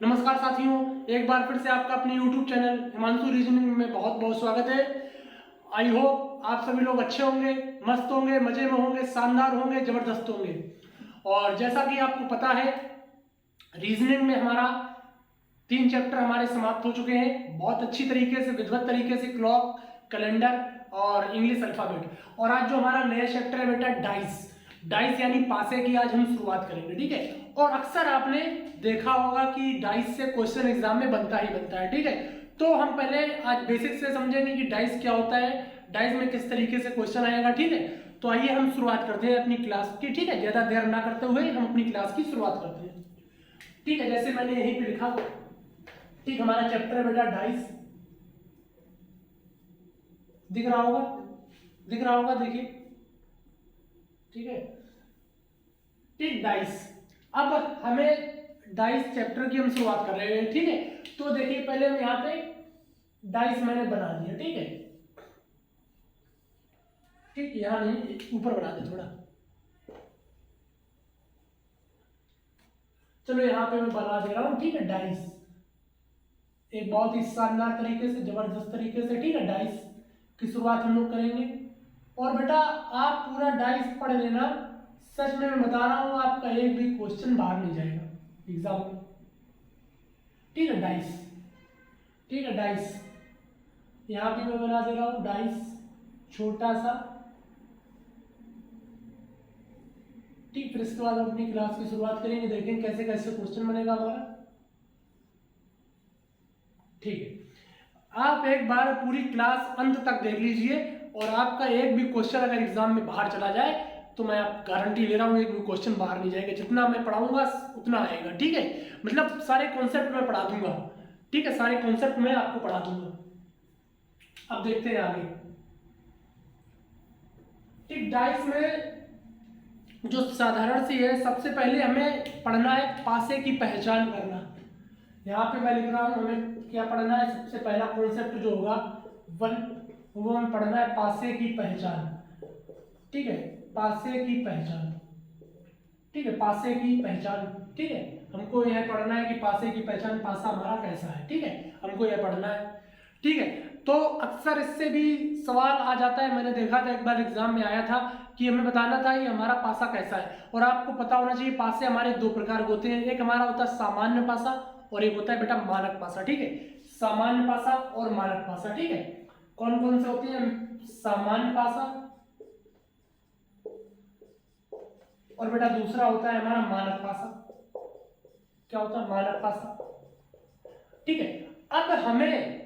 नमस्कार साथियों, एक बार फिर से आपका अपने YouTube चैनल हिमांशु रीजनिंग में बहुत बहुत स्वागत है। आई होप आप सभी लोग अच्छे होंगे, मस्त होंगे, मजे में होंगे, शानदार होंगे, जबरदस्त होंगे। और जैसा कि आपको पता है, रीजनिंग में हमारा 3 चैप्टर हमारे समाप्त हो चुके हैं बहुत अच्छी तरीके से, विधिवत तरीके से, क्लॉक, कैलेंडर और इंग्लिश अल्फाबेट। और आज जो हमारा नया चैप्टर है बेटा डाइस यानी पासे की आज हम शुरुआत करेंगे, ठीक है। और अक्सर आपने देखा होगा कि डाइस से क्वेश्चन एग्जाम में बनता ही बनता है, ठीक है। तो हम पहले आज बेसिक से समझेंगे कि डाइस क्या होता है, डाइस में किस तरीके से क्वेश्चन आएगा, ठीक है। तो आइए हम शुरुआत करते हैं अपनी क्लास की, ठीक है। ज्यादा देर ना करते हुए हम अपनी क्लास की शुरुआत करते हैं, ठीक है। जैसे मैंने यहीं पे लिखा, ठीक, हमारा चैप्टर है बेटा डाइस। दिख रहा होगा, देखिए, ठीक है, ठीक, डाइस। अब हमें डाइस चैप्टर की हम शुरुआत कर रहे हैं, ठीक है। तो देखिए पहले हम यहाँ पे डाइस मैंने बना दिया, ठीक है, ठीक, यहाँ नहीं, ऊपर बना दे थोड़ा। चलो यहाँ पे मैं बना दे रहा हूं, ठीक है, डाइस एक बहुत ही शानदार तरीके से, जबरदस्त तरीके से, ठीक है। डाइस की शुरुआत हम लोग करेंगे। और बेटा आप पूरा डाइस पढ़ लेना, सच में मैं बता रहा हूं, आपका एक भी क्वेश्चन बाहर नहीं जाएगा एग्जाम में, ठीक है। डाइस, ठीक है, डाइस यहां भी मैं बना दे रहा हूं डाइस छोटा सा, ठीक। फिर इसके बाद हम अपनी क्लास की शुरुआत करेंगे, देखेंगे कैसे कैसे क्वेश्चन बनेगा हमारा, ठीक है। आप एक बार पूरी क्लास अंत तक देख लीजिए, और आपका एक भी क्वेश्चन अगर एग्जाम में बाहर चला जाए तो मैं आप गारंटी ले रहा हूं एक भी क्वेश्चन बाहर नहीं जाएगा। जितना मैं पढ़ाऊंगा उतना आएगा, ठीक है। मतलब सारे कॉन्सेप्ट मैं पढ़ा दूंगा, ठीक है, सारे कॉन्सेप्ट मैं आपको पढ़ा दूंगा। अब देखते हैं आगे, ठीक। डाइस में जो साधारण सी है, सबसे पहले हमें पढ़ना है पासे की पहचान करना। यहाँ पे मैं लिख रहा हूं हमें क्या पढ़ना है, सबसे पहला कॉन्सेप्ट जो होगा वो हमें पढ़ना है पासे की पहचान, ठीक है, पासे की पहचान, ठीक है, पासे की पहचान, ठीक है। हमको यह पढ़ना है कि पासे की पहचान, पासा हमारा कैसा है, ठीक है, हमको यह पढ़ना है, ठीक है। तो अक्सर इससे भी सवाल आ जाता है, मैंने देखा था एक बार एग्जाम में आया था कि हमें बताना था कि हमारा पासा कैसा है। और आपको पता होना चाहिए पासे हमारे 2 प्रकार के होते हैं, एक हमारा होता है सामान्य पासा और एक होता है बेटा मानक पासा, ठीक है। सामान्य पासा और मानक पासा, ठीक है। कौन कौन से होते हैं, सामान्य पासा और बेटा दूसरा होता है हमारा मानक पासा। क्या होता है, मानक पासा, ठीक है। अब हमें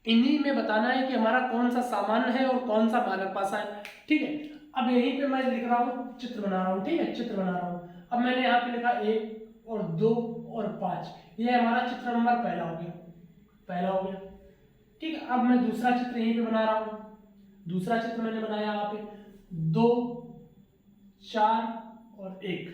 इन्हीं में बताना है कि हमारा कौन सा सामान्य है और कौन सा मानक पासा है, ठीक है। अब यहीं पे मैं लिख रहा हूं, चित्र बना रहा हूं, ठीक है, चित्र बना रहा हूं। अब मैंने यहाँ पे लिखा 1 और 2 और 5, ये हमारा चित्र नंबर पहला हो गया, ठीक है। अब मैं दूसरा चित्र यहीं पे बना रहा हूं, दूसरा चित्र मैंने बनाया यहाँ पे 2, 4 और 1,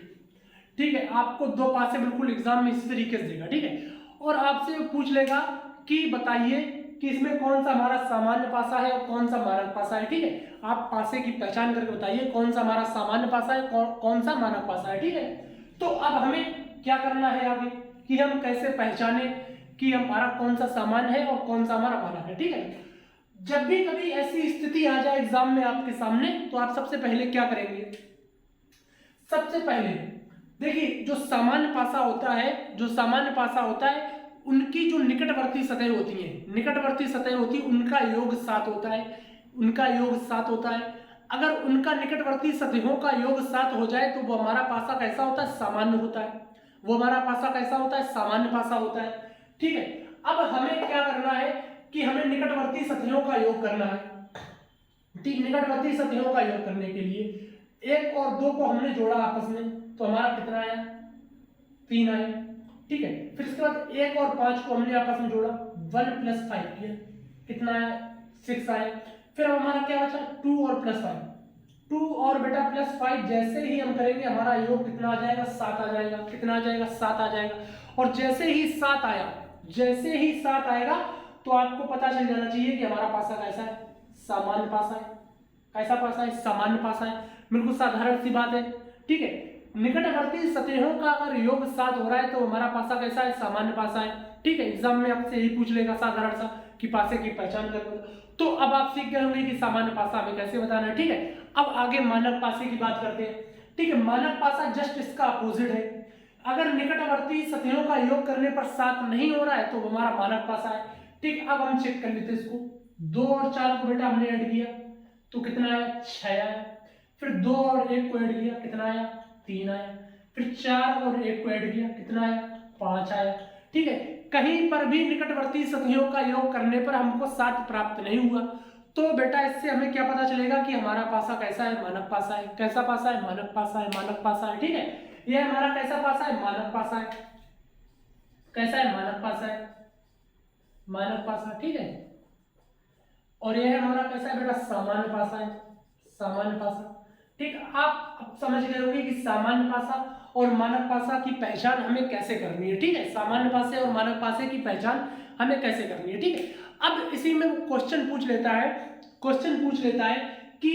ठीक है। आपको 2 पासे बिल्कुल एग्जाम में इसी तरीके से देगा, ठीक है। और आपसे पूछ लेगा कि बताइए कि इसमें कौन सा हमारा सामान्य पासा है और कौन सा मानक पासा है, ठीक है। आप पासे की पहचान करके बताइए कौन सा हमारा सामान्य पासा है, कौन सा मानक पासा है, ठीक है। तो अब हमें क्या करना है आगे कि हम कैसे पहचाने कि हमारा कौन सा सामान्य है और कौन सा हमारा मानक है, ठीक है। जब भी कभी ऐसी स्थिति आ जाए एग्जाम में आपके सामने, तो आप सबसे पहले क्या करेंगे, सबसे पहले देखिए जो सामान्य पासा होता है, उनकी जो निकटवर्ती सतह होती हैं, उनका योग 7 होता है, अगर उनका निकटवर्ती सतहों का योग 7 हो जाए तो वो हमारा पासा कैसा होता है, सामान्य होता है, ठीक है। अब हमें क्या करना है कि हमें निकटवर्ती सतहों का योग करना है, ठीक। निकटवर्ती सतहों का योग करने के लिए 1 और 2 को हमने जोड़ा आपस में, तो हमारा कितना आया, 3 आया, ठीक है। फिर इसके बाद 1 और 5 को हमने आपस में जोड़ा, 1 + 5 किया, कितना आया, 6 आया। फिर अब हमारा क्या बचा, 2 और +5, 2 और बेटा +5 जैसे ही हम करेंगे हमारा योग कितना आ जाएगा, 7 आ जाएगा, कितना आ जाएगा, 7 आ जाएगा। और जैसे ही 7 आएगा तो आपको पता चल जाना चाहिए कि हमारा पासा कैसा है, सामान्य पासा है। कैसा पासा है, सामान्य पासा है, बिल्कुल साधारण सी बात है, ठीक है। निकटवर्ती सतहों का अगर योग 7 हो रहा है तो हमारा पासा कैसा है, सामान्य पासा है। ठीक है, एग्जाम में आपसे यही पूछ लेगा साधारण सा कि पासे की पहचान करो। तो अब आप सीख गए होंगे कि सामान्य पासा हमें कैसे बताना है। ठीक है, अब आगे मानक पासे की बात करते हैं। ठीक है, मानक पासा जस्ट इसका अपोजिट है। अगर निकटवर्ती सतहों का योग करने पर 7 नहीं हो रहा है तो हमारा मानक पासा है। ठीक, अब हम चेक कर लेते हैं इसको। 2 और 4 को बेटा हमने ऐड किया तो कितना आया, 6 आया। फिर 2 और 1 को ऐड किया, कितना आया, 3 आया। फिर 4 और 1 को ऐड किया, कितना आया, 5 आया। ठीक है, कहीं पर भी निकटवर्ती सतहों का योग करने पर हमको 7 प्राप्त नहीं हुआ। तो बेटा इससे हमें क्या पता चलेगा कि हमारा पासा कैसा है, मानक पासा है। कैसा पासा है, मानक पासा है, मानक पासा है। ठीक है, यह हमारा कैसा पासा है, मानक पासा है। कैसा है, मानक पासा है, मानक पासा। ठीक है, और यह हमारा कैसा है बेटा, सामान्य पासा है, सामान्य पासा। ठीक, आप अब समझ गए होंगे कि सामान्य पासा और मानक पासा की पहचान हमें कैसे करनी है। ठीक है, सामान्य पासे और मानक पासे की पहचान हमें कैसे करनी है। ठीक है, अब इसी में क्वेश्चन पूछ लेता है, क्वेश्चन पूछ लेता है कि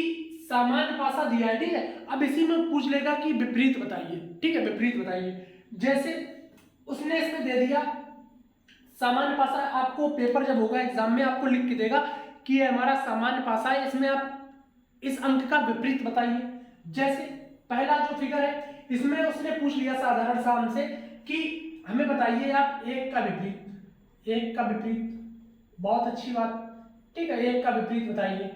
सामान्य पासा दिया है। ठीक है, अब इसी में पूछ लेगा कि विपरीत बताइए। ठीक है, विपरीत बताइए। जैसे उसने इसमें दे दिया सामान्य पासा, आपको पेपर जब होगा एग्जाम में आपको लिख के देगा कि ये हमारा सामान्य पासा है, इसमें आप इस अंक का विपरीत बताइए। जैसे पहला जो फिगर है इसमें उसने पूछ लिया साधारण सा हमसे कि हमें बताइए आप 1 का विपरीत, 1 का विपरीत। बहुत अच्छी बात। ठीक है, 1 का विपरीत बताइए।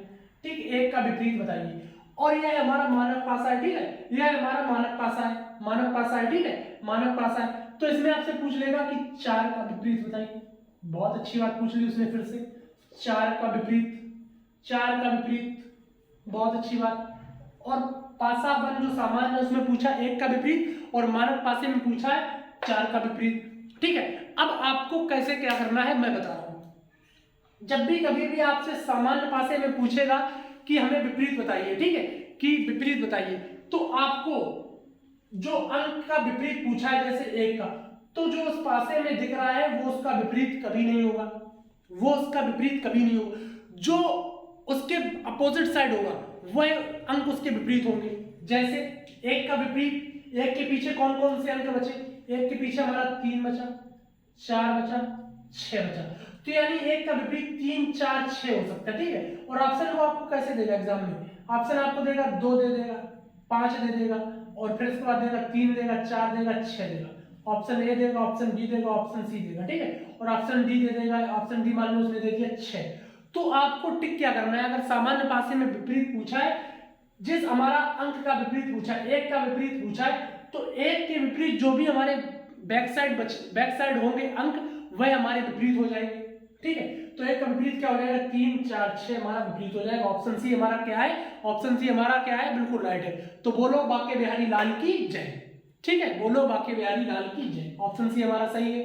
ठीक, 1 का विपरीत बताइए। और यह हमारा मानक पासा है। ठीक है, यह हमारा मानक पासा है, मानक पासा है। ठीक है, मानक पासा है। तो इसमें आपसे पूछ लेगा कि 4 का विपरीत बताइए। बहुत अच्छी बात पूछ ली उसने फिर से, 4 का विपरीत, 4 का विपरीत। बहुत अच्छी बात। और पासा वन जो सामान्य है उसमें पूछा 1 का विपरीत और मानक पासे में पूछा है 4 का विपरीत। ठीक है, अब आपको कैसे क्या करना है मैं बता रहा हूं। जब भी कभी भी आपसे सामान्य पासे में पूछेगा कि हमें विपरीत बताइए, ठीक है, कि विपरीत बताइए, तो आपको जो अंक का विपरीत पूछा है जैसे 1 का, तो जो उस पासे में दिख रहा है वो उसका विपरीत कभी नहीं होगा, वो उसका विपरीत कभी नहीं होगा। जो उसके अपोजिट साइड होगा वह अंक उसके विपरीत होंगे। जैसे 1 का विपरीत, 1 के पीछे कौन कौन से अंक बचे, 1 के पीछे हमारा 3 बचा, 4 बचा, 6 बचा। तो यानी 1 का विपरीत 3, 4, 6 हो सकता है। ठीक है, और ऑप्शन वो आपको कैसे देगा एग्जाम में, ऑप्शन आपको देगा 2 दे देगा, 5 दे देगा, और फिर इसके बाद देगा 3 देगा, 4 देगा, 6 देगा। ऑप्शन ए देगा, ऑप्शन बी देगा, ऑप्शन सी देगा। ठीक है, और ऑप्शन डी दे देगा, ऑप्शन डी मान लो उसने दे दिया 6। तो आपको टिक क्या करना है, अगर सामान्य पासे में विपरीत पूछा है, जिस हमारा अंक का विपरीत पूछा है, 1 का विपरीत पूछा है, तो 1 के विपरीत जो भी हमारे बैक साइड होंगे अंक वह हमारे विपरीत हो जाएंगे। ठीक है, तो 1 का विपरीत क्या हो जाएगा, 3, 4, 6 हमारा विपरीत हो जाएगा। ऑप्शन सी हमारा क्या है, ऑप्शन सी हमारा क्या है, बिल्कुल राइट है। तो बोलो बांके बिहारी लाल की जय। ठीक है, बोलो बांके बिहारी लाल की जय, ऑप्शन सी हमारा सही है।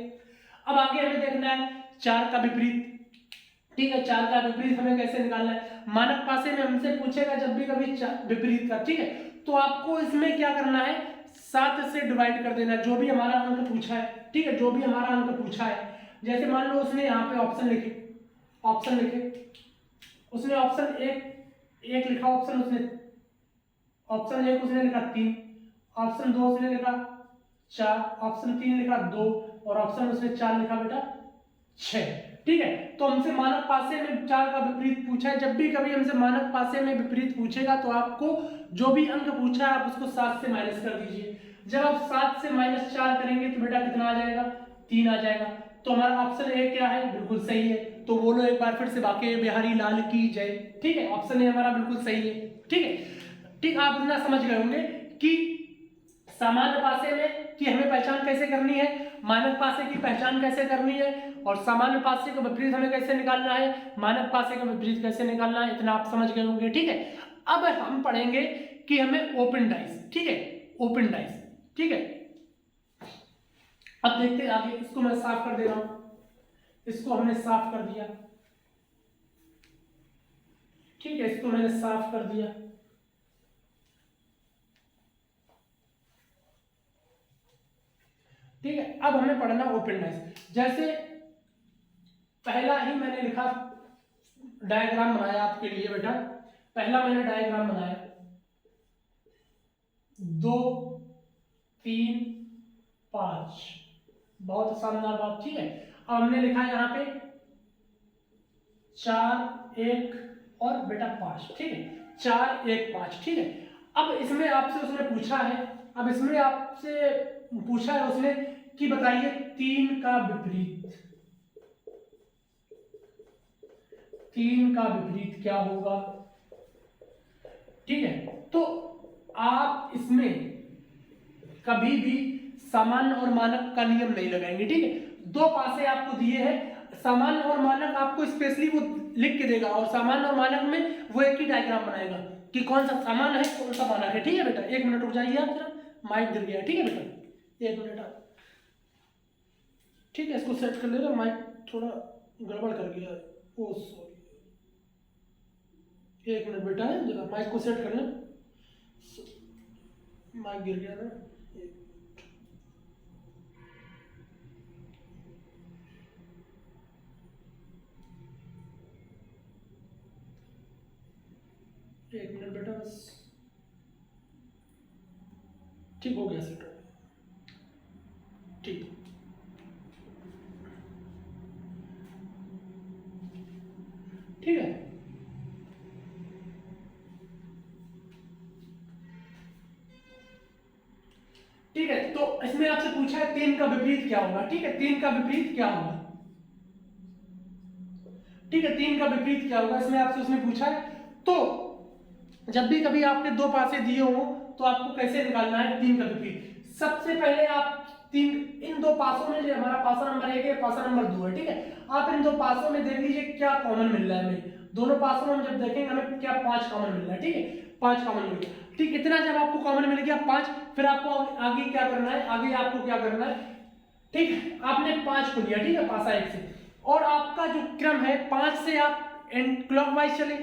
अब आगे हमें देखना है 4 का विपरीत। ठीक है, 4 का विपरीत हमें कैसे निकालना है, मानक पासे में हमसे पूछेगा जब भी कभी विपरीत का। ठीक है, तो आपको इसमें क्या करना है, 7 से डिवाइड कर देना जो भी हमारा अंक पूछा है। ठीक है, जो भी हमारा अंक पूछा है, जैसे मान लो उसने यहाँ पे ऑप्शन लिखे, ऑप्शन लिखे, उसने ऑप्शन एक लिखा, ऑप्शन उसने ऑप्शन 1 उसने लिखा 3, ऑप्शन 2 उसने लिखा 4, ऑप्शन 3 लिखा 2, और ऑप्शन उसने 4 लिखा बेटा 6। ठीक है, तो हमसे मानक पासे में 4 का विपरीत पूछा है। जब भी कभी हमसे मानक पासे में विपरीत पूछेगा तो आपको जो भी अंक पूछा है आप उसको 7 से माइनस कर दीजिए। जब आप 7 से -4 करेंगे तो बेटा कितना आ जाएगा, 3 आ जाएगा। तो हमारा ऑप्शन ए क्या है, बिल्कुल सही है। तो बोलो एक बार फिर से बांके बिहारी लाल की जय। ठीक है, ऑप्शन ए हमारा बिल्कुल सही है। ठीक है, ठीक, आप इतना समझ गए होंगे कि सामान्य पासे में कि हमें पहचान कैसे करनी है, मानक पासे की पहचान कैसे करनी है, और सामान्य पासे का विपरीत हमें कैसे निकालना है, मानक पासे का विपरीत कैसे निकालना है, इतना आप समझ गए होंगे। ठीक है, अब हम पढ़ेंगे कि हमें ओपन डाइस। ठीक है, ओपन डाइस। ठीक है, अब देखते हैं आगे। इसको मैं साफ कर दे रहा हूं, इसको हमने साफ कर दिया। ठीक है, इसको मैंने साफ कर दिया। ठीक है, अब हमें पढ़ना ओपन डाइस। जैसे पहला ही मैंने लिखा, डायग्राम बनाया आपके लिए बेटा। पहला मैंने डायग्राम बनाया, 2 3 5। बहुत शानदार बात, ठीक है। अब हमने लिखा है यहाँ पे 4 1 और बेटा 5, ठीक है, 4 1 5, ठीक है। अब इसमें आपसे उसने पूछा है, अब इसमें आपसे पूछा है उसने कि बताइए 3 का विपरीत, 3 का विपरीत क्या होगा, ठीक है। तो आप इसमें कभी भी सामान्य और मानक का नियम नहीं लगाएंगे, ठीक है। दो पासे आपको दिए हैं, सामान्य और मानक आपको स्पेशली वो लिख के देगा, और सामान्य और मानक में वो एक ही डायग्राम बनाएगा कि कौन सा सामान्य है कौन सा मानक है, ठीक है बेटा। 1 मिनट रुक जाइए आप जरा, माइक गिर गया, ठीक है बेटा, 1 मिनट आप, ठीक है। इसको सेट कर लेना, माइक थोड़ा गड़बड़ कर गया, ओ सॉरी, 1 मिनट बेटा है जरा, माइक को सेट कर लें, माइक गिर गया ना। एक मिनट बेटा बस, ठीक हो गया, सेट हो गया, ठीक। ठीक है, ठीक है। तो इसमें आपसे पूछा है 3 का विपरीत क्या होगा, ठीक है, 3 का विपरीत क्या होगा, ठीक है, 3 का विपरीत क्या होगा, इसमें आपसे उसने पूछा है। तो जब भी कभी आपके दो पासे दिए हो तो आपको कैसे निकालना है 3 का विपरीत। सबसे पहले आप इन दो पासों में, जो हमारा पासा नंबर 1 है, पासा नंबर 2 है, ठीक है, आप इन दो पासों में देख लीजिए क्या कॉमन मिल रहा है हमें। दोनों पासों में हम जब देखेंगे हमें क्या 5 कॉमन मिल रहा है, ठीक है, 5 कॉमन मिल गया, ठीक। इतना जब आपको कॉमन मिल गया 5, फिर आपको आगे क्या करना है, आगे आपको क्या करना है, ठीक, आपने 5 को लिया, ठीक है, पासा 1 से, और आपका जो क्रम है 5 से आप क्लॉकवाइज चले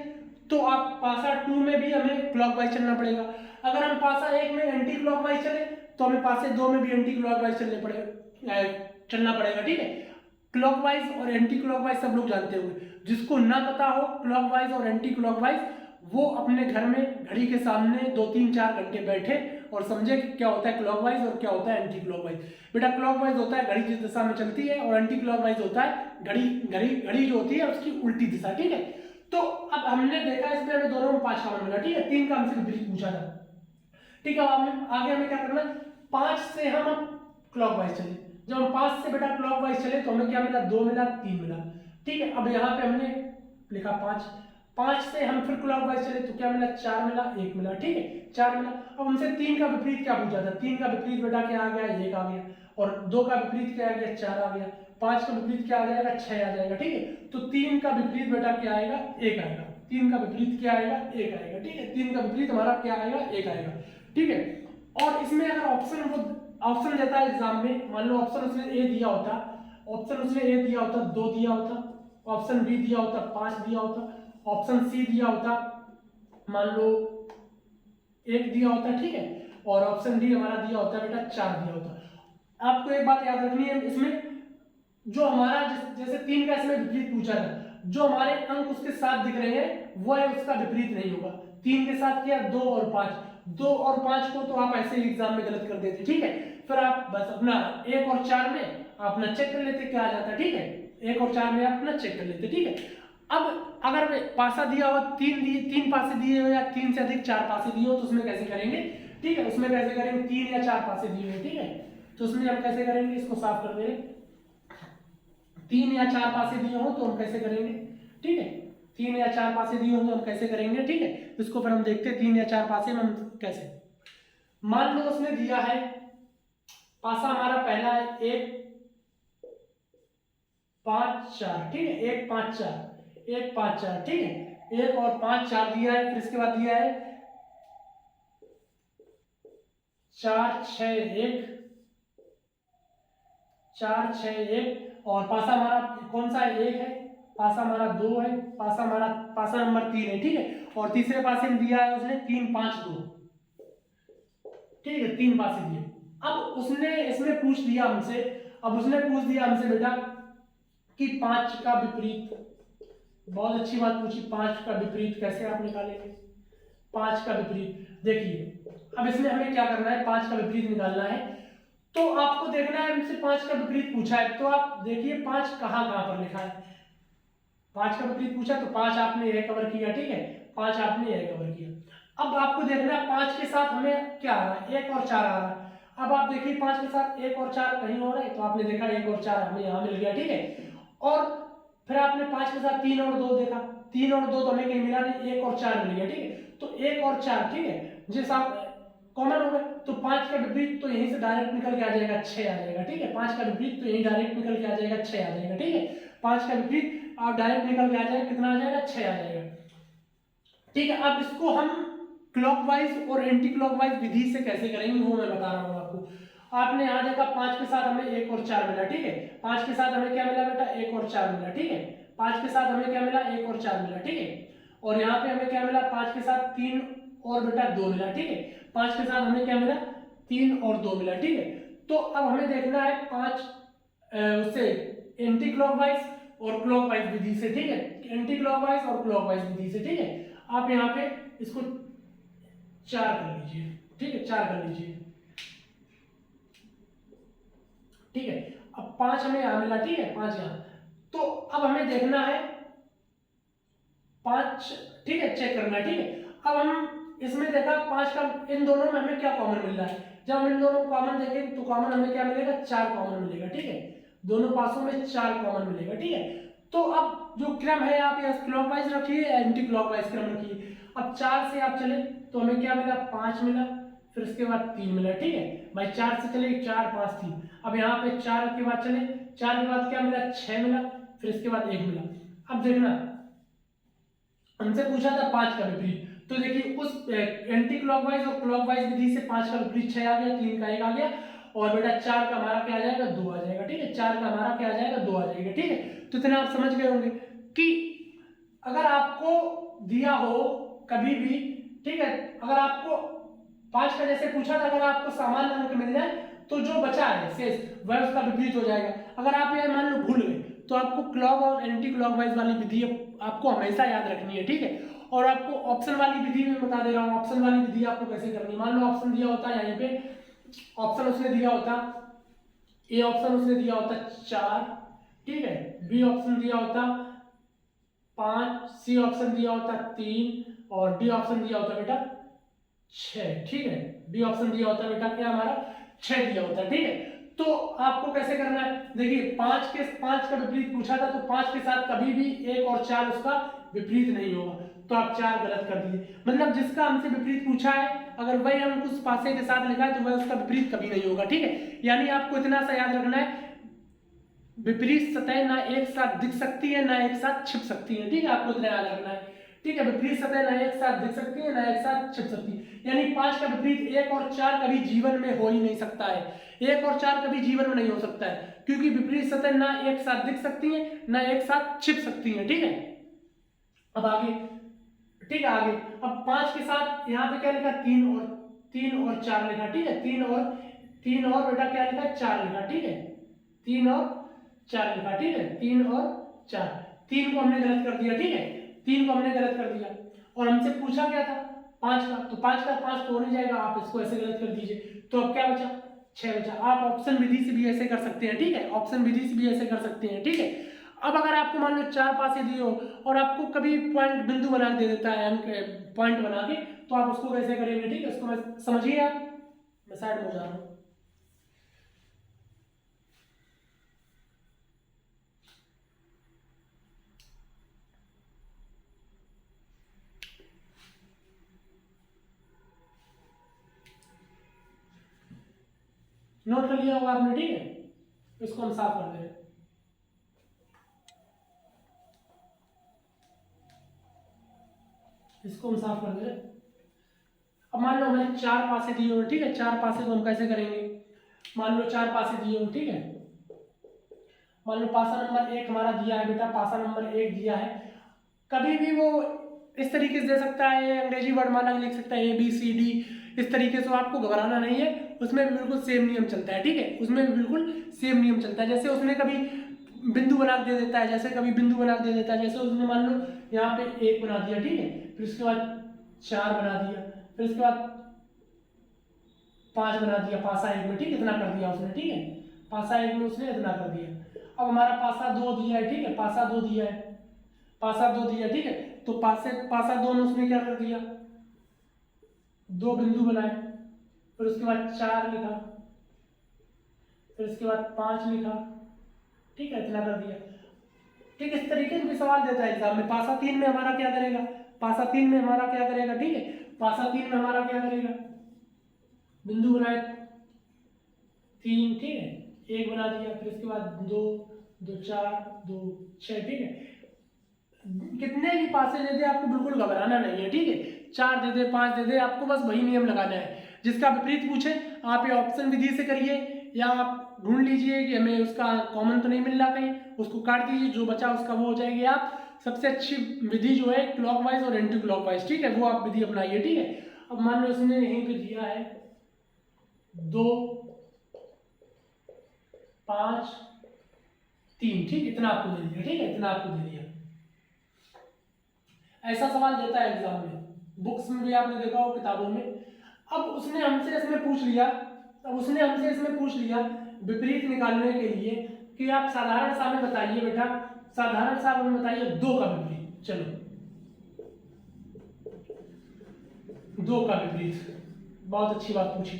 तो आप पासा 2 में भी हमें क्लॉकवाइज चलना पड़ेगा। अगर हम पासा 1 में एंटी क्लॉकवाइज चले तो हमें पासे 2 में भी एंटी क्लॉकवाइज चलना पड़ेगा, ठीक है। क्लॉकवाइज और एंटी क्लॉकवाइज सब लोग जानते होंगे, जिसको ना पता हो क्लॉकवाइज और एंटी क्लॉकवाइज, वो अपने घर में घड़ी के सामने 2 3 4 घंटे बैठे और समझे कि क्या होता है क्लॉकवाइज और क्या होता है एंटी क्लॉकवाइज। बेटा क्लॉकवाइज होता है घड़ी जिस दिशा में चलती है, और एंटी क्लॉकवाइज होता है घड़ी जो होती है उसकी उल्टी दिशा, ठीक है। तो अब हमने देखा इसमें हमें दोनों में 5 कॉमन मिला, ठीक है, 3 का हमसे विपरीत पूछा था, ठीक है। अब आगे हमें क्या करना है, 5 से हम क्लॉकवाइज चले, जब हम 5 से बेटा क्लॉकवाइज चले तो हमें क्या मिला, 2 मिला, 3 मिला, ठीक है। अब यहाँ पे हमने लिखा 5 से हम फिर क्लॉकवाइज चले तो क्या मिला, 4 मिला, 1 मिला, ठीक है, 4 मिला। अब हमसे 3 का विपरीत क्या पूछा था, 3 का विपरीत बेटा क्या आ गया, 1 आ गया, और 2 का विपरीत क्या आ गया, 4 आ गया, 5 का विपरीत क्या आ जाएगा, 6 आ जाएगा, ठीक है। तो 3 का विपरीत बेटा क्या आएगा, 1 आएगा, 3 का विपरीत क्या आएगा, 1 आएगा, ठीक है, 3 का विपरीत हमारा क्या आएगा, 1 आएगा, ठीक है। और इसमें अगर ऑप्शन देता है एग्जाम में, मान लो ऑप्शन उसने ए दिया होता, ऑप्शन उसने ए दिया होता, 2 दिया होता, ऑप्शन बी दिया होता, 5 दिया होता, ऑप्शन सी दिया होता, मान लो 1 दिया होता, ठीक है, और ऑप्शन डी हमारा दिया होता बेटा 4 दिया होता। आपको एक बात याद रखनी है, इसमें जो हमारा जैसे 3 का इसमें विपरीत पूछा था, जो हमारे अंक उसके साथ दिख रहे हैं वो है उसका विपरीत नहीं होगा। 3 के साथ क्या, 2 और 5, 2 और 5 को तो आप ऐसे ही एग्जाम में गलत कर देते, ठीक है। फिर आप बस अपना 1 और 4 में अपना चेक कर लेते क्या आ जाता है, ठीक है, 1 और 4 में आप अपना चेक कर लेते, ठीक है। अब अगर पासा दिया हो, 3 पासे दिए हो या 3 से अधिक 4 पासे दिए हो तो उसमें कैसे करेंगे, ठीक है, उसमें कैसे करेंगे, 3 या 4 पासे दिए हो, ठीक है, तो उसमें हम कैसे करेंगे, इसको साफ कर दे, 3 या 4 पासे दिए हो तो हम कैसे करेंगे, ठीक है, 3 या 4 पासे दिए हो तो हम कैसे करेंगे, ठीक है। इसको फिर हम देखते हैं 3 या 4 पासे में हम कैसे। मान लो उसने दिया है पासा हमारा पहला है 1 5 4, ठीक है, 1 5 4, 1 5 4, ठीक है, 1 और 5 4 दिया है, फिर इसके बाद दिया है 4 6 1, 4 6 1, और पासा हमारा कौन सा है, 1 है, पासा हमारा 2 है, पासा नंबर 3 है, ठीक है, और तीसरे पासे में दिया है उसने 3 5 2, ठीक है, 3 पासे दिए। अब उसने इसमें पूछ दिया हमसे, अब उसने पूछ दिया हमसे बेटा कि 5 का विपरीत, बहुत अच्छी बात पूछी, 5 का विपरीत कैसे आप निकालेंगे, 5 का विपरीत देखिए, अब इसमें हमें क्या करना है, 5 का विपरीत निकालना है। तो आपको देखना है, हमसे 5 का विपरीत पूछा है, तो आप देखिए 5 कहाँ कहाँ पर लिखा है। 5 का विपरीत पूछा तो 5 आपने यह कवर किया, ठीक है, 5 आपने यह कवर किया। अब आपको देखना है 5 के साथ हमें क्या आ रहा है, 1 और 4 आ रहा है। अब आप देखिए 5 के साथ 1 और 4 कहीं हो रहा है, तो आपने देखा 1 और 4 हमें यहाँ मिल गया, ठीक है। और फिर आपने 5 के साथ 3 और 2 देखा, 3 और 2 तो हमें कहीं मिला नहीं, 1 और 4 मिल गया, ठीक है। तो 1 और 4, ठीक है, जिस आप कॉमन हो गए, तो 5 का विपरीत तो यहीं से डायरेक्ट निकल के आ जाएगा, 6 आ जाएगा, ठीक है। 5 का विपरीत तो यहीं डायरेक्ट निकल के आ जाएगा, 6 आ जाएगा, ठीक है। 5 का विपरीत आप डायरेक्ट निकल के आ जाएगा, कितना आ जाएगा, 6 आ जाएगा, ठीक है। अब इसको हम क्लॉकवाइज और एंटी क्लॉकवाइज विधि से कैसे करेंगे वो मैं बता रहा हूँ आपको। आपने यहाँ देखा 5 के साथ हमें 1 और 4 मिला, ठीक है। 5 के साथ हमें क्या मिला बेटा, 1 और 4 मिला, ठीक है। 5 के साथ हमें क्या मिला, 1 और 4 मिला, ठीक है। और यहाँ पे हमें क्या मिला, 5 के साथ 3 और बेटा 2 मिला, ठीक है। 5 के साथ हमें क्या मिला, 3 और 2 मिला, ठीक है। तो अब हमें देखना है 5 उससे एंटी क्लॉकवाइज और क्लॉकवाइज विधि से, ठीक है, एंटी क्लॉकवाइज और क्लॉकवाइज विधि से, ठीक है। आप यहाँ पे इसको 4 कर लीजिए, ठीक है, 4 कर लीजिए, ठीक है। अब 5 हमें यहाँ मिला, ठीक है, 5 यहाँ। तो अब हमें देखना है 5, ठीक है, चेक करना है, ठीक है। अब हम इसमें देखा 5 का, इन दोनों में हमें क्या कॉमन मिल रहा है, जब हम इन दोनों को कॉमन देखेंगे तो कॉमन हमें क्या मिलेगा, 4 कॉमन मिलेगा, ठीक है। दोनों पासों में 4 कॉमन मिलेगा, ठीक है। तो अब जो क्रम है आप ये क्लॉकवाइज रखिए, एंटी क्लॉकवाइज क्रम रखिए। अब 4 से आप चले तो हमें क्या मिला, 5 मिला, फिर उसके बाद 3 मिला, ठीक है भाई। 4 से चले 4 5 3, अब यहाँ पे 4 के बाद चले, 4 के बाद क्या मिला, 6 मिला, फिर इसके बाद 1 मिला। अब देखना हमसे पूछा था 5 का विपरीत, तो देखिए उस एंटी क्लॉकवाइज और क्लॉकवाइज विधि से 5 का विपरीत 6 आ गया, 3 का 1 आ गया, और बेटा 4 का हमारा क्या आ जाएगा, 2 आ जाएगा, ठीक है। 4 का हमारा क्या आ जाएगा, 2 आ जाएगा, ठीक है। तो इतना आप समझ गए होंगे कि अगर आपको दिया हो कभी भी, ठीक है, अगर आपको 5 का जैसे पूछा था, अगर आपको सामान्य अंक मिल जाए तो जो बचा है शेष वह उसका विपरीत हो जाएगा। अगर आप ये मान लो भूल गए तो आपको क्लॉक और एंटी क्लॉकवाइज वाली विधि आपको हमेशा याद रखनी है, ठीक है। और आपको ऑप्शन वाली विधि में बता दे रहा हूँ, ऑप्शन वाली विधि आपको कैसे करनी है। मान लो ऑप्शन दिया होता है यहाँ पे, ऑप्शन उसने दिया होता, ए ऑप्शन उसने दिया होता 4, ठीक है, बी ऑप्शन दिया होता 5, सी ऑप्शन दिया होता 3 और डी ऑप्शन दिया होता बेटा 6, ठीक है। बी ऑप्शन दिया होता बेटा क्या हमारा 6 दिया होता, ठीक है। तो आपको कैसे करना है, देखिए 5 का विपरीत पूछा था, तो 5 के साथ कभी भी 1 और 4 उसका विपरीत नहीं होगा, तो आप 4 गलत कर दिए। मतलब जिसका हमसे विपरीत पूछा है अगर वही अंक उस पासे के साथ लिखा है तो वह उसका विपरीत कभी नहीं होगा, ठीक है। यानी आपको इतना सा याद रखना है, विपरीत सतह ना एक साथ दिख सकती है ना एक साथ छिप सकती है, ठीक है, आपको इतना याद रखना है, ठीक है। विपरीत सतह ना एक साथ दिख सकती है ना एक साथ छिप सकती है। यानी 5 का विपरीत 1 और 4 कभी जीवन में हो ही नहीं सकता है, 1 और 4 कभी जीवन में नहीं हो सकता है, क्योंकि विपरीत सतह ना एक साथ दिख सकती है ना एक साथ छिप सकती है, ठीक है। अब आगे, ठीक है, आगे अब 5 के साथ यहाँ पे क्या लिखा, 3 और 4 लिखा, ठीक है। 3 और बेटा क्या लिखा, 4 लिखा, ठीक है। 3 और 4 लिखा, ठीक है। 3 और 4, 3 को हमने गलत कर दिया, ठीक है, 3 को हमने गलत कर दिया। और हमसे पूछा क्या था 5 का, तो 5 का 5 तो हो नहीं जाएगा, आप इसको ऐसे गलत कर दीजिए, तो अब क्या बचा, 6 बचा। आप ऑप्शन विधि से भी ऐसे कर सकते हैं, ठीक है, ऑप्शन विधि से भी ऐसे कर सकते हैं, ठीक है। अब अगर आपको मान लो 4 पासे दिए हो और आपको कभी पॉइंट बिंदु बना के दे देता है अंक पॉइंट बना के, तो आप उसको कैसे करेंगे, ठीक है, उसको मैं समझिए आप, मैं साइड में हो जा रहा हूँ। नोट कर लिया होगा आपने, ठीक है, इसको हम साफ कर दे रहे हैं। इसको हम साफ कर दे रहे हैं। अब मान लो हमें 4 पासे दिए हुए, ठीक है, 4 पासे को हम कैसे करेंगे, मान लो 4 पासे दिए हुए, ठीक है। मान लो पासा नंबर 1 हमारा दिया है बेटा, पासा नंबर 1 दिया है, कभी भी वो इस तरीके से दे सकता है, अंग्रेजी वर्णमाला लिख सकता है ABCD, इस तरीके से आपको घबराना नहीं है, उसमें भी बिल्कुल सेम नियम चलता है, ठीक है, उसमें भी बिल्कुल सेम नियम चलता है। जैसे उसने कभी बिंदु बना दे देता है, जैसे कभी बिंदु बना दे देता है, जैसे उसने मान लो यहाँ पे 1 बना दिया, ठीक है, फिर उसके बाद 4 बना दिया, फिर उसके बाद 5 बना दिया पासा 1 में, ठीक है, इतना कर दिया उसने, ठीक है, पासा 1 में उसने इतना कर दिया। अब हमारा पासा 2 दिया है, ठीक है, पासा 2 दिया है, पासा 2 दिया, ठीक है, तो पासा 2 में उसने क्या कर दिया, 2 बिंदु बनाए, फिर उसके बाद 4 लिखा, फिर उसके बाद 5 लिखा, ठीक है, इतना कर दिया। ठीक, इस तरीके से भी सवाल देता है एग्जाम में। पासा 3 में हमारा क्या करेगा, पासा 3 में हमारा क्या करेगा, ठीक है, पासा 3 में हमारा क्या करेगा, बिंदु बनाए 3, ठीक है, 1 बना दिया, फिर इसके बाद 2, 2 4, 2 6, ठीक है, कितने भी पासे दे दे आपको बिल्कुल घबराना नहीं है, ठीक है, 4 दे दे 5 दे दे, आपको बस वही नियम लगाना है। जिसका विपरीत पूछे आप ये ऑप्शन विधि से करिए, या आप ढूंढ लीजिए कि हमें उसका कॉमन तो नहीं मिल रहा कहीं, उसको काट दीजिए, जो बचा उसका वो हो जाएगी। आप सबसे अच्छी विधि जो है क्लॉकवाइज और एंटी क्लॉकवाइज, ठीक है, वो आप विधि अपनाइए, ठीक है। अब मान लो इसने यहीं पे दिया है 2 5 3, ठीक, इतना आपको दे दिया, ठीक है, इतना आपको दे दिया। ऐसा सवाल देता है एग्जाम में, बुक्स में भी आपने देखा हो, किताबों में। अब उसने हमसे इसमें पूछ लिया, विपरीत निकालने के लिए कि आप साधारण सा में बताइए बेटा, साधारण सा में बताइए 2 का विपरीत। चलो 2 का विपरीत, बहुत अच्छी बात पूछी।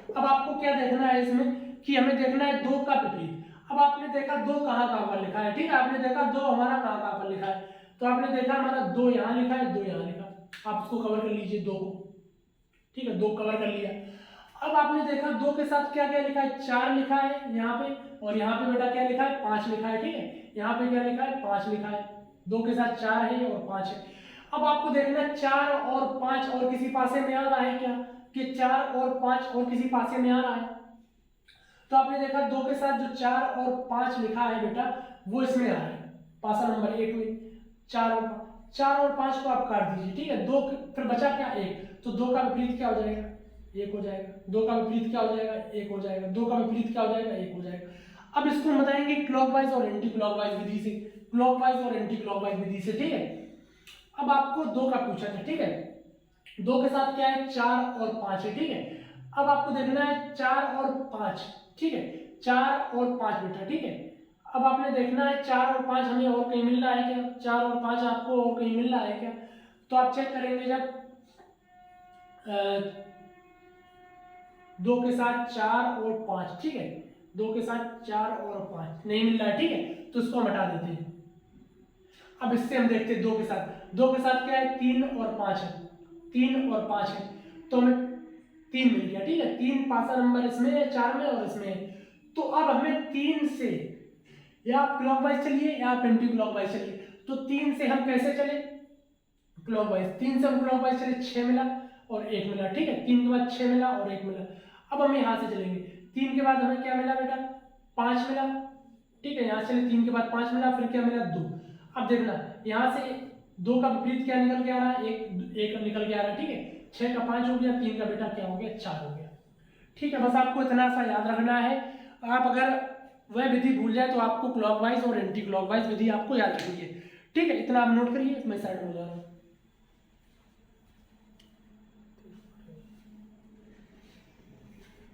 अब आपको क्या देखना है इसमें कि हमें देखना है 2 का विपरीत। अब आपने देखा 2 कहाँ पर लिखा है, ठीक है, आपने देखा 2 हमारा कहाँ पर लिखा है, तो आपने देखा हमारा 2 यहाँ लिखा है, 2 यहाँ लिखा, आप उसको कवर कर लीजिए 2 को, ठीक है, 2 कवर कर लिया। अब आपने देखा 2 के साथ क्या क्या लिखा है, 4 लिखा है यहाँ पे, और यहाँ पे बेटा क्या लिखा है, 5 लिखा है, ठीक है, यहाँ पे क्या लिखा है, 5 लिखा है, 2 के साथ 4 है और 5 है। अब आपको देखना 4 और 5 और किसी पासे में आ रहा है क्या, कि 4 और 5 और किसी पासे में आ रहा है, तो आपने देखा 2 के साथ जो 4 और 5 लिखा है बेटा वो इसमें आ रहा है, पासा नंबर 1 में 4 और 5 को आप काट दीजिए, ठीक है, 2 फिर बचा क्या, 1, तो 2 का विपरीत क्या हो जाएगा, 1 हो जाएगा, 2 का विपरीत क्या हो जाएगा, 1 हो जाएगा, 2 का विपरीत क्या हो जाएगा, 1 हो जाएगा। अब इसको बताएंगे क्लॉकवाइज और एंटी क्लॉकवाइज विधि से, क्लॉकवाइज और एंटी क्लॉकवाइज विधि से, ठीक है। अब आपको 2 का पूछा था, ठीक है, 2 के साथ क्या है, 4 और 5 है, ठीक है। अब आपको देखना है 4 और 5, ठीक है, 4 और 5 बेटा, ठीक है। अब आपने देखना है 4 और 5 हमें और कहीं मिल रहा है क्या, 4 और 5 आपको और कहीं मिल रहा है क्या, तो आप चेक करेंगे जब 2 के साथ 4 और 5, ठीक है, 2 के साथ 4 और 5 नहीं मिल रहा है, ठीक है, तो इसको हम हटा देते हैं। अब इससे हम देखते हैं 2 के साथ क्या है, 3 और 5 है, 3 और 5 है, तो हमें 3 मिल गया, ठीक है, 3 पासा नंबर इसमें है, 4 में और इसमें है। तो अब हमें 3 से या आप क्लॉकवाइज चलिए या आप एंटी क्लॉकवाइज चलिए, तो 3 से हम कैसे चले, क्लॉकवाइज, 3 से हम क्लॉकवाइज चले, 6 मिला और 1 मिला, ठीक है, 3 के बाद 6 मिला और 1 मिला। अब हम यहाँ से चलेंगे, 3 के बाद हमें क्या मिला बेटा, 5 मिला, ठीक है, यहाँ चले 3 के बाद 5 मिला, फिर क्या मिला, 2। अब देखना यहाँ से 2 का विपरीत क्या निकल के आ रहा है, 1 निकल के आ रहा है, ठीक है, 6 का 5 हो गया, 3 का बेटा क्या हो गया, 4 हो गया, ठीक है। बस आपको इतना सा याद रखना है, आप अगर वह विधि भूल जाए तो आपको क्लॉकवाइज और एंटी क्लॉकवाइज विधि आपको याद रखनी है, ठीक है, इतना आप नोट करिए, मैं साइड में हो जा रहा हूँ।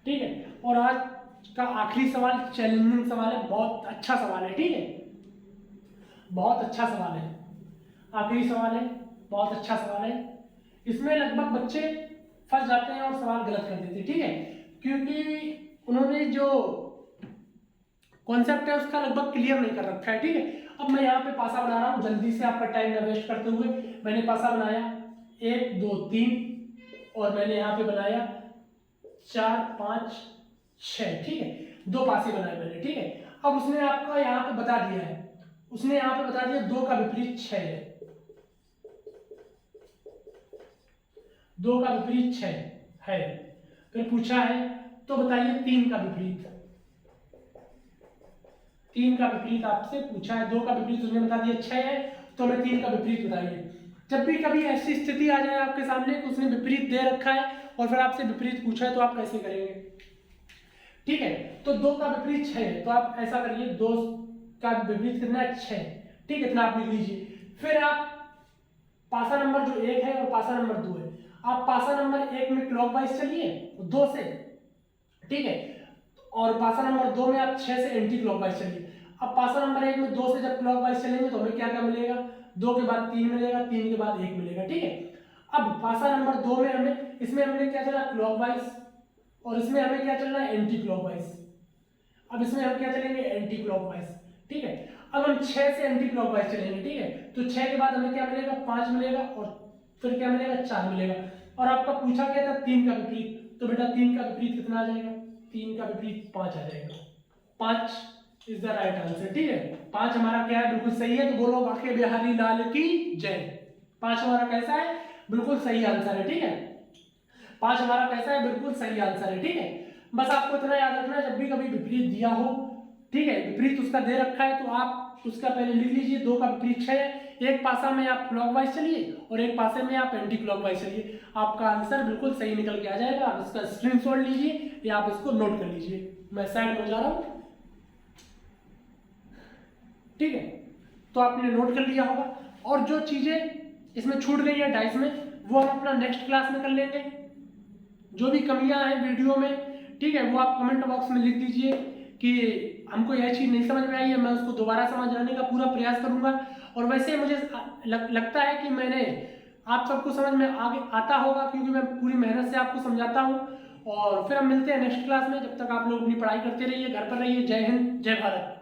ठीक है, और आज का आखिरी सवाल चैलेंजिंग सवाल है, बहुत अच्छा सवाल है, ठीक है, बहुत अच्छा सवाल है, आखिरी सवाल है, बहुत अच्छा सवाल है। इसमें लगभग बच्चे फंस जाते हैं और सवाल गलत कर देते हैं, ठीक है, क्योंकि उन्होंने जो कॉन्सेप्ट है उसका लगभग क्लियर नहीं कर रखा है, ठीक है। अब मैं यहाँ पे पासा बना रहा हूँ, जल्दी से आपका टाइम न वेस्ट करते हुए मैंने पासा बनाया 1 2 3 और मैंने यहाँ पे बनाया 4 5 6, ठीक है, 2 पासे बनाए मैंने, ठीक है। अब उसने आपको यहाँ पे बता दिया है, उसने यहाँ पे बता दिया 2 का विपरीत 6 है, 2 का विपरीत 6 है, फिर पूछा है तो बताइए 3 का विपरीत, 3 का विपरीत आपसे पूछा है, 2 का विपरीत उसने बता दिया 6 है, तो हमें 3 का विपरीत बताइए। जब भी कभी ऐसी स्थिति आ जाए आपके सामने कि उसने विपरीत दे रखा है और फिर आपसे विपरीत पूछा है तो आप कैसे करेंगे, ठीक है। तो 2 का विपरीत 6 है, तो आप ऐसा करिए 2 का विपरीत कितना है, 6, ठीक है, इतना आप लिख लीजिए। फिर आप पासा नंबर जो 1 है और पासा नंबर 2 है, आप पासा नंबर 1 में क्लॉकवाइज चलिए, 2 से ठीक है। और पासा नंबर 2 में आप 6 से एंटी क्लॉकवाइज चलिए। अब पासा नंबर 1 में 2 से जब क्लॉकवाइज चलेंगे तो हमें क्या क्या मिलेगा, 2 के बाद 3 मिलेगा, 3 के बाद 1 मिलेगा, ठीक है। अब पासा नंबर 2 में हमें, इसमें हमने क्या चला क्लॉकवाइज, और इसमें हमें क्या चलना है एंटी क्लॉकवाइज। अब इसमें हम क्या चलेंगे एंटी क्लॉकवाइज, ठीक है। अब हम 6 से एंटी क्लॉकवाइज चलेंगे, ठीक है। तो 6 के बाद हमें क्या मिलेगा 5 मिलेगा, और फिर क्या मिलेगा 4 मिलेगा। और आपका पूछा गया था 3 का विपरीत, तो बेटा 3 का विपरीत कितना आ जाएगा, 3 का विपरीत 5 आ जाएगा। 5 इज द राइट आंसर, ठीक है। 5 हमारा क्या है बिल्कुल सही है, तो बोलो बांके बिहारी लाल की जय। 5 हमारा कैसा है बिल्कुल सही आंसर है, ठीक है। 5 हमारा कैसा है बिल्कुल सही आंसर है, ठीक है। बस आपको इतना याद रखना है जब भी कभी विपरीत दिया हो, ठीक है, विपरीत उसका दे रखा है तो आप उसका पहले लिख लीजिए 2 का विपरीत 6 है, एक पासा में आप क्लॉकवाइज चलिए और एक पासे में आप एंटी क्लॉकवाइज चलिए, आपका आंसर बिल्कुल सही निकल के आ जाएगा। आप इसका स्क्रीनशॉट लीजिए या आप इसको नोट कर लीजिए। मैं साइड में जा रहा हूं, ठीक है। तो आपने नोट कर लिया होगा, और जो चीजें इसमें छूट गई है डाइस में वो हम अपना नेक्स्ट क्लास में कर लेंगे। जो भी कमियां हैं वीडियो में, ठीक है, वो आप कमेंट बॉक्स में लिख दीजिए कि हमको यह चीज़ नहीं समझ में आई है, मैं उसको दोबारा समझाने का पूरा प्रयास करूंगा। और वैसे मुझे लगता है कि मैंने आप सबको समझ में आगे आता होगा, क्योंकि मैं पूरी मेहनत से आपको समझाता हूँ। और फिर हम मिलते हैं नेक्स्ट क्लास में, जब तक आप लोग अपनी पढ़ाई करते रहिए, घर पर रहिए। जय हिंद, जय भारत।